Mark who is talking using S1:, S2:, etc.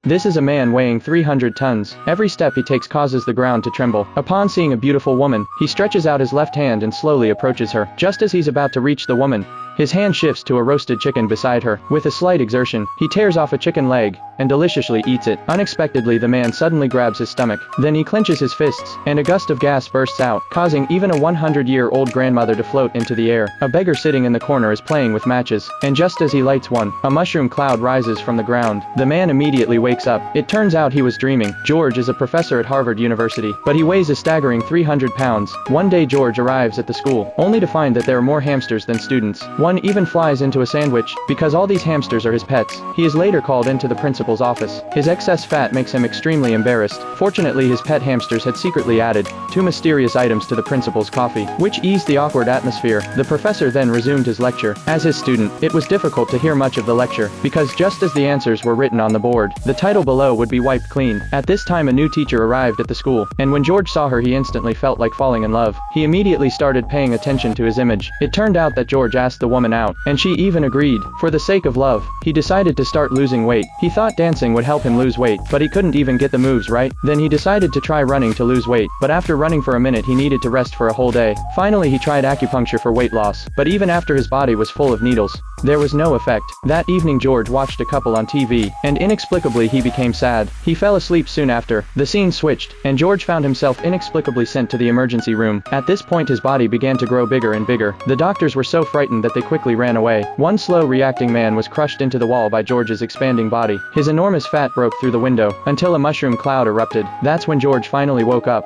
S1: This is a man weighing 300 tons. Every step he takes causes the ground to tremble. Upon seeing a beautiful woman, he stretches out his left hand and slowly approaches her. Just as he's about to reach the woman, his hand shifts to a roasted chicken beside her. With a slight exertion, he tears off a chicken leg and deliciously eats it. Unexpectedly, the man suddenly grabs his stomach. Then he clenches his fists, and a gust of gas bursts out, causing even a 100-year-old grandmother to float into the air. A beggar sitting in the corner is playing with matches, and just as he lights one, a mushroom cloud rises from the ground. The man immediately wakes up. It turns out he was dreaming. George is a professor at Harvard University, but he weighs a staggering 300 pounds. One day George arrives at the school, only to find that there are more hamsters than students. One even flies into a sandwich. Because all these hamsters are his pets, he is later called into the principal's office. His excess fat makes him extremely embarrassed. Fortunately, his pet hamsters had secretly added 2 mysterious items to the principal's coffee, which eased the awkward atmosphere. The professor then resumed his lecture. As his student, it was difficult to hear much of the lecture, because just as the answers were written on the board, the title below would be wiped clean. At this time, a new teacher arrived at the school, and when George saw her, he instantly felt like falling in love. He immediately started paying attention to his image. It turned out that George asked the woman out, and she even agreed. For the sake of love, he decided to start losing weight. He thought dancing would help him lose weight, but he couldn't even get the moves right. Then he decided to try running to lose weight, but after running for a minute he needed to rest for a whole day. Finally he tried acupuncture for weight loss, but even after his body was full of needles, there was no effect. That evening George watched a couple on TV, and inexplicably he became sad. He fell asleep soon after. The scene switched, and George found himself inexplicably sent to the emergency room. At this point his body began to grow bigger and bigger. The doctors were so frightened that they quickly ran away. One slow reacting man was crushed into the wall by George's expanding body. His enormous fat broke through the window, until a mushroom cloud erupted. That's when George finally woke up.